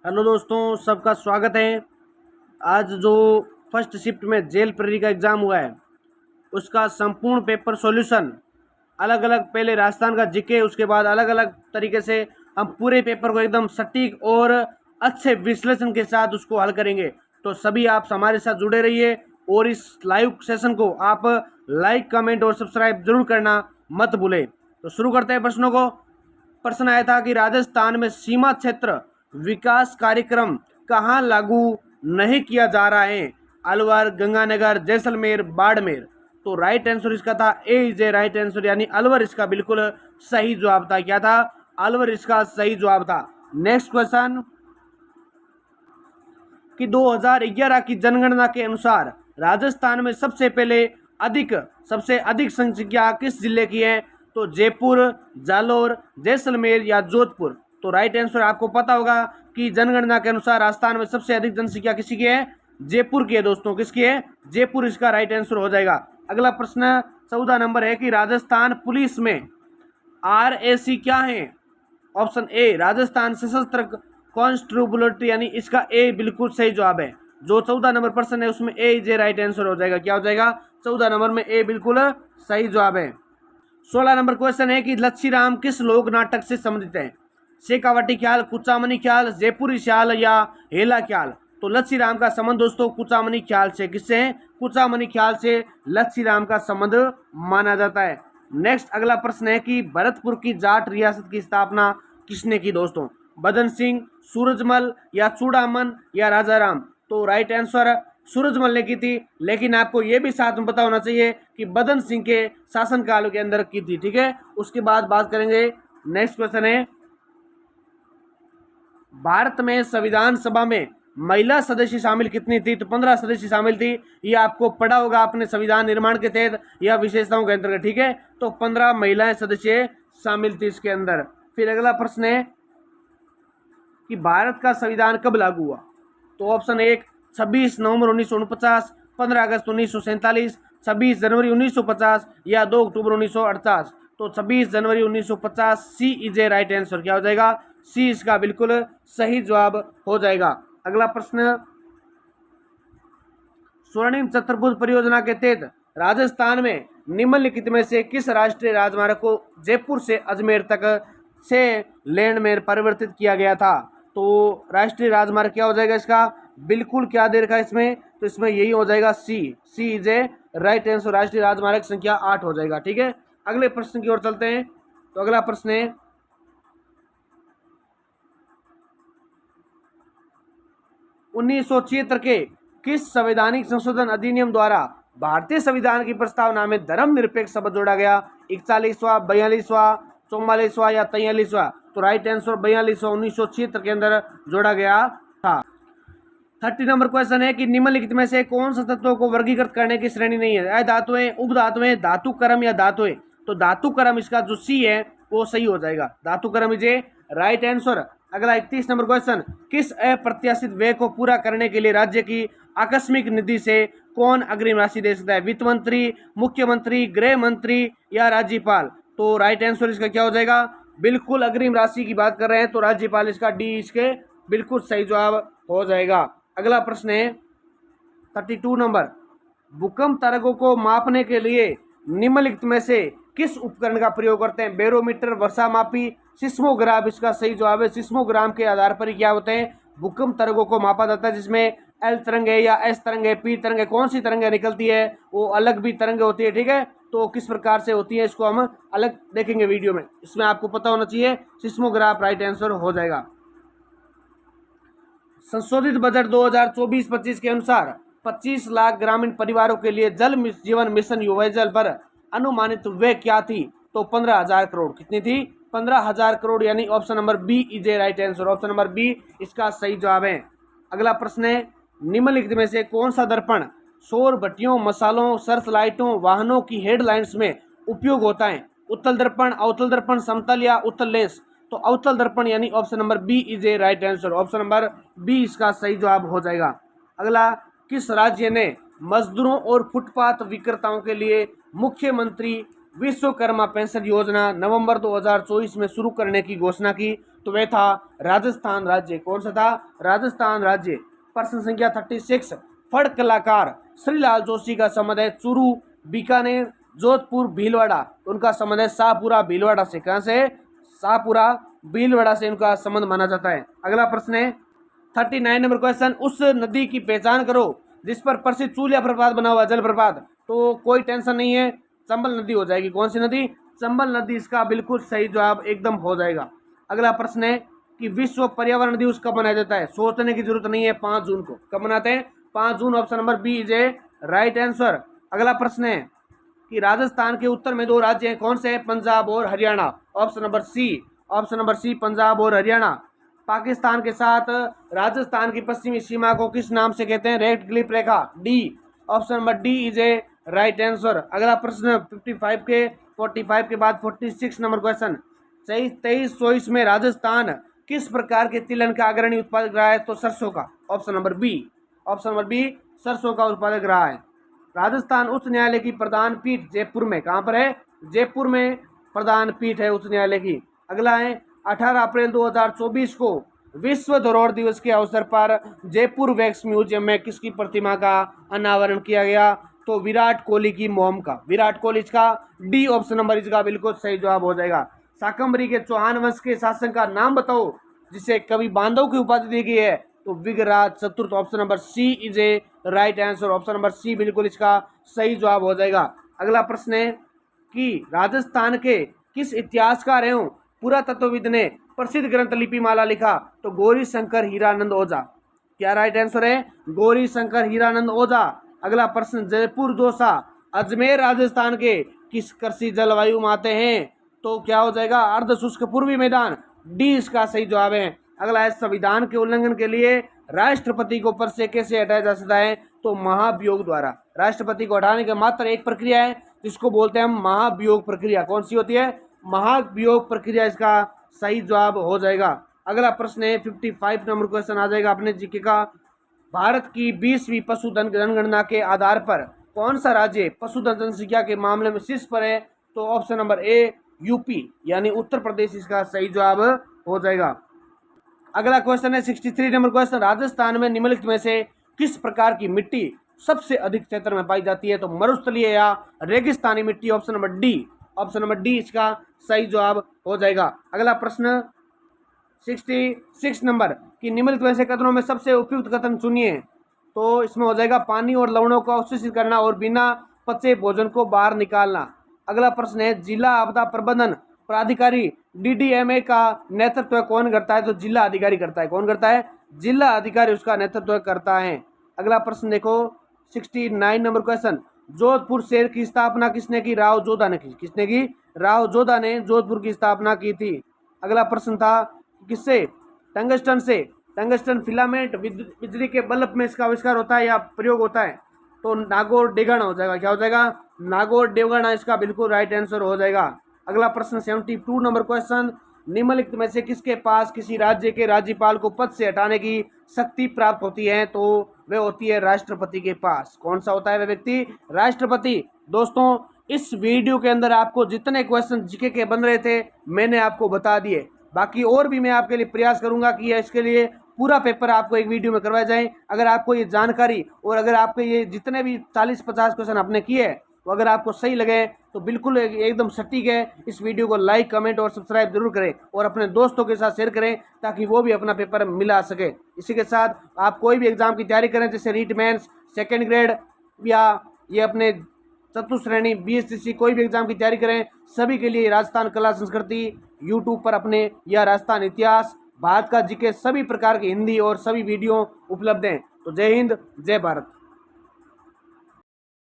Hello दोस्तों, सबका स्वागत है। आज जो फर्स्ट शिफ्ट में जेल प्रेरी का एग्ज़ाम हुआ है उसका संपूर्ण पेपर सॉल्यूशन अलग अलग, पहले राजस्थान का जीके, उसके बाद अलग अलग तरीके से हम पूरे पेपर को एकदम सटीक और अच्छे विश्लेषण के साथ उसको हल करेंगे। तो सभी आप हमारे साथ जुड़े रहिए और इस लाइव सेशन को आप लाइक, कमेंट और सब्सक्राइब जरूर करना मत भूलें। तो शुरू करते हैं प्रश्नों को। प्रश्न आया था कि राजस्थान में सीमा क्षेत्र विकास कार्यक्रम कहाँ लागू नहीं किया जा रहा है? अलवर, गंगानगर, जैसलमेर, बाड़मेर। तो राइट आंसर इसका था ए इज ए राइट आंसर, यानी अलवर इसका बिल्कुल सही जवाब था। क्या था? अलवर इसका सही जवाब था। नेक्स्ट क्वेश्चन कि 2011 की जनगणना के अनुसार राजस्थान में सबसे अधिक जनसंख्या किस जिले की है? तो जयपुर, जालौर, जैसलमेर या जोधपुर। तो राइट आंसर आपको पता होगा कि जनगणना के अनुसार राजस्थान में सबसे अधिक जनसंख्या किसी की है? जयपुर की है दोस्तों। किसकी है? जयपुर इसका राइट आंसर हो जाएगा। अगला प्रश्न 14 नंबर है कि राजस्थान पुलिस में RAC क्या है? ऑप्शन ए राजस्थान सशस्त्र कॉन्स्टेबुलरी, यानी इसका ए बिल्कुल सही जवाब है। जो 14 नंबर प्रश्न है उसमें ए इज ए राइट आंसर हो जाएगा। क्या हो जाएगा? 14 नंबर में ए बिल्कुल सही जवाब है। 16 नंबर क्वेश्चन है कि लच्छीराम किस लोक नाटक से संबंधित है? शेखावटी ख्याल, कुचामनी ख्याल, जयपुरी ख्याल या हेला ख्याल। तो लच्छीराम का संबंध दोस्तों कुचामनी ख्याल से। किससे है? कुचामनी ख्याल से लच्छीराम का संबंध माना जाता है। नेक्स्ट अगला प्रश्न है कि भरतपुर की जाट रियासत की स्थापना किसने की दोस्तों? बदन सिंह, सूरजमल या चूड़ामन या राजाराम। तो राइट आंसर सूरजमल ने की थी, लेकिन आपको यह भी साथ में पता होना चाहिए कि बदन सिंह के शासनकाल के अंदर की थी। ठीक है, उसके बाद बात करेंगे। नेक्स्ट क्वेश्चन है भारत में संविधान सभा में महिला सदस्य शामिल कितनी थी? तो 15 सदस्य शामिल थी। ये आपको पढ़ा होगा अपने संविधान निर्माण के तहत या विशेषताओं के अंतर्गत। ठीक है, तो 15 महिलाएं सदस्य शामिल थी इसके अंदर। फिर अगला प्रश्न है कि भारत का संविधान कब लागू हुआ? तो ऑप्शन 1 26 नवंबर 1949, 15 अगस्त 1947, 26 जनवरी 1950 या 2 अक्टूबर 1948। तो 26 जनवरी 1950 सी इज ए राइट आंसर। क्या हो जाएगा? सी इसका बिल्कुल सही जवाब हो जाएगा। अगला प्रश्न स्वर्णिम चतुर्भुज परियोजना के तहत राजस्थान में निम्नलिखित में से किस राष्ट्रीय राजमार्ग को जयपुर से अजमेर तक 6 लेन में परिवर्तित किया गया था? तो राष्ट्रीय राजमार्ग क्या हो जाएगा इसका? बिल्कुल क्या दे रखा है इसमें? तो इसमें यही हो जाएगा सी इज ए राइट आंसर। राष्ट्रीय राजमार्ग संख्या 8 हो जाएगा। ठीक है, अगले प्रश्न की ओर चलते हैं। तो अगला प्रश्न है 1976 के किस संवैधानिक संशोधन अधिनियम द्वारा भारतीय संविधान की प्रस्तावना में धर्मनिरपेक्ष शब्द जोड़ा गया? 41वां, 42वां, 44वां या 43वां। तो राइट आंसर 42वां 1976 के अंदर जोड़ा गया था। 30 नंबर क्वेश्चन है कि निम्नलिखित में से कौन सा तत्वों को वर्गीकृत करने की श्रेणी नहीं है? धातुएं, उपधातुएं, धातु क्रम या धातुएं। तो धातु क्रम इसका जो सी है वो सही हो जाएगा। धातु क्रम इज ए राइट आंसर। अगला 31 नंबर क्वेश्चन, किस अप्रत्याशित व्यय को पूरा करने के लिए राज्य की आकस्मिक निधि से कौन अग्रिम राशि दे सकता है? वित्त मंत्री, मुख्यमंत्री, गृह मंत्री या राज्यपाल। तो राइट आंसर इसका क्या हो जाएगा? बिल्कुल अग्रिम राशि की बात कर रहे हैं तो राज्यपाल इसका डी इसके बिल्कुल सही जवाब हो जाएगा। अगला प्रश्न है 32 नंबर, भूकंप तरंगों को मापने के लिए निम्नलिखित में से किस उपकरण का प्रयोग करते हैं? बैरोमीटर, वर्षा मापी, सिस्मोग्राफ इसका सही जवाब है। सिस्मोग्राफ के आधार पर क्या होते हैं? भूकंप तरंगों को मापा जाता है, जिसमें एल तरंग है या एस तरंग है, पी तरंग है, कौन सी तरंग निकलती है, वो अलग भी तरंग होती है। ठीक है, तो किस प्रकार से होती है इसको हम अलग देखेंगे वीडियो में। इसमें आपको पता होना चाहिए सिस्मोग्राफ राइट आंसर हो जाएगा। संशोधित बजट 2024-25 के अनुसार 25 लाख ग्रामीण परिवारों के लिए जल जीवन मिशन योजना पर अनुमानित व्यय क्या थी? तो 15,000 करोड़। कितनी थी? 15,000 करोड़, यानी option number B is a right answer. Option number B इसका सही जवाब है। अगला प्रश्न है निम्नलिखित में से कौन सा दर्पण सौर भट्टियों, मसालों, सर्च लाइटों, वाहनों की हेडलाइंस में उपयोग होता है? उत्तल दर्पण, अवतल दर्पण, समतल या उत्तल लेंस। तो अवतल दर्पण, यानी option number B is a right answer. Option number B इसका सही जवाब हो जाएगा। अगला, किस राज्य ने मजदूरों और फुटपाथ विक्रेताओं के लिए मुख्यमंत्री विश्वकर्मा पेंशन योजना नवंबर 2024 में शुरू करने की घोषणा की? तो वह था राजस्थान राज्य। कौन सा था? राजस्थान राज्य। प्रश्न संख्या 36, फड़ कलाकार श्रीलाल जोशी का संबंध है चूरू, बीकानेर, जोधपुर, भीलवाड़ा। उनका संबंध है शाहपुरा भीलवाड़ा से। कहां से? शाहपुरा भीलवाड़ा से उनका संबंध माना जाता है। अगला प्रश्न है 39 नंबर क्वेश्चन, उस नदी की पहचान करो जिस पर प्रसिद्ध चूलिया प्रपात बना हुआ जलप्रपात। तो कोई टेंशन नहीं है, चंबल नदी हो जाएगी। कौन सी नदी? चंबल नदी इसका बिल्कुल सही जवाब एकदम हो जाएगा। अगला प्रश्न है कि विश्व पर्यावरण दिवस कब मनाया जाता है? सोचने की जरूरत नहीं है, 5 जून को। कब मनाते हैं? 5 जून। Option number B is a right answer. अगला प्रश्न है कि राजस्थान के उत्तर में 2 राज्य हैं, कौन से हैं? पंजाब और Haryana. Option number C. Option number C, Punjab और हरियाणा। पाकिस्तान के साथ राजस्थान की पश्चिमी सीमा को किस नाम से कहते हैं? Red Cliff Rekha. D. Option number D is a right answer. अगला प्रश्न 45 के बाद 46 नंबर क्वेश्चन, 2324 में राजस्थान किस प्रकार के तिलहन का अग्रणी उत्पादक रहा है? तो सरसों का। Option number B. Option number B, सरसों का उत्पादक रहा है। राजस्थान उच्च न्यायालय की प्रधान पीठ जयपुर में, कहां पर है? जयपुर में प्रधान पीठ है उच्च न्यायालय की। अगला है 18 अप्रैल 2024 को विश्व धरोहर दिवस के अवसर पर जयपुर वैक्स म्यूजियम में किसकी प्रतिमा का अनावरण किया गया? तो विराट कोहली की मोम का। विराट कोहली का। डी ऑप्शन नंबर इसका बिल्कुल सही जवाब हो जाएगा। शाकंभरी के चौहान वंश के शासक का नाम बताओ जिसे कवि बांधव की उपाधि दी गई है? तो Vigraharaja Chaturtha. Option number C is a right answer. Option number C बिल्कुल इसका सही जवाब हो जाएगा। अगला प्रश्न है कि राजस्थान के किस इतिहासकार एवं पुरातत्वविद ने प्रसिद्ध ग्रंथ लिपिमाला लिखा? तो गौरी शंकर हीरानंद ओझा। क्या राइट आंसर है? गौरी शंकर हीरानंद ओझा। अगला प्रश्न, जयपुर दोसा अजमेर राजस्थान के किस कृषि जलवायु में आते हैं? तो क्या हो जाएगा? अर्ध शुष्क पूर्वी मैदान। डी इसका सही जवाब है। अगला है संविधान के उल्लंघन के लिए राष्ट्रपति को पद से कैसे हटाया जा सकता है? तो महाभियोग द्वारा। राष्ट्रपति को हटाने की मात्र एक प्रक्रिया है जिसको बोलते हैं हम महाभियोग प्रक्रिया। कौन सी होती है? महाभियोग प्रक्रिया इसका सही जवाब हो जाएगा। अगला प्रश्न है 55 नंबर क्वेश्चन आ जाएगा अपने जीके का। भारत की 20वीं पशुधन जनगणना के आधार पर कौन सा राज्य पशुधन जनसंख्या के मामले में शीर्ष पर है? तो ऑप्शन नंबर ए यूपी यानी उत्तर प्रदेश इसका सही जवाब हो जाएगा। अगला क्वेश्चन है 63 नंबर क्वेश्चन, राजस्थान में निम्नलिखित में से किस प्रकार की मिट्टी सबसे अधिक क्षेत्र में पाई जाती है? तो मरुस्थलीय या रेगिस्तानी मिट्टी। Option number D. Option number D इसका सही जवाब हो जाएगा। अगला प्रश्न 66 नंबर कि निम्नलिखित में से कथनों में सबसे उपयुक्त कथन चुनिए। तो इसमें हो जाएगा पानी और लवणों को अवशोषित करना और बिना पचे भोजन को बाहर निकालना। अगला प्रश्न है जिला आपदा प्रबंधन प्राधिकारी डीडीएमए का नेतृत्व कौन करता है? तो जिला अधिकारी करता है। कौन करता है? जिला अधिकारी उसका नेतृत्व करता है। अगला प्रश्न देखो 69 नंबर क्वेश्चन, जोधपुर शहर की स्थापना किसने की? राव जोधा ने की। किसने की? राव जोधा ने जोधपुर की स्थापना की थी। अगला प्रश्न था किससे? टंगस्टन से। टंगस्टन फिलामेंट बिजली के बल्ब में इसका आविष्कार होता है या प्रयोग होता है? तो नागौर डेगाना हो जाएगा। क्या हो जाएगा? नागौर डेगाना इसका बिल्कुल राइट आंसर हो जाएगा। अगला प्रश्न 72 नंबर क्वेश्चन, निम्नलिखित में से किसके पास किसी राज्य के राज्यपाल को पद से हटाने की शक्ति प्राप्त होती है? तो वह होती है राष्ट्रपति के पास। कौन सा होता है वह व्यक्ति? राष्ट्रपति। दोस्तों इस वीडियो के अंदर आपको जितने क्वेश्चन जीके के बन रहे थे मैंने आपको बता दिए। बाकी और भी मैं आपके लिए प्रयास करूंगा कि इसके लिए पूरा पेपर आपको एक वीडियो में करवाया जाए। अगर आपको ये जानकारी और अगर आपके ये जितने भी 40-50 क्वेश्चन आपने किए तो अगर आपको सही लगे तो बिल्कुल एकदम सटीक है, इस वीडियो को लाइक कमेंट और सब्सक्राइब जरूर करें और अपने दोस्तों के साथ शेयर करें ताकि वो भी अपना पेपर मिला सके। इसी के साथ आप कोई भी एग्जाम की तैयारी करें जैसे रीट मेंस, सेकेंड ग्रेड या ये अपने चतुश्रेणी बीएसटीसी कोई भी एग्जाम की तैयारी करें, सभी के लिए राजस्थान कला संस्कृति यूट्यूब पर अपने या राजस्थान इतिहास, भारत का जीके सभी प्रकार के हिंदी और सभी वीडियो उपलब्ध हैं। तो जय हिंद, जय भारत।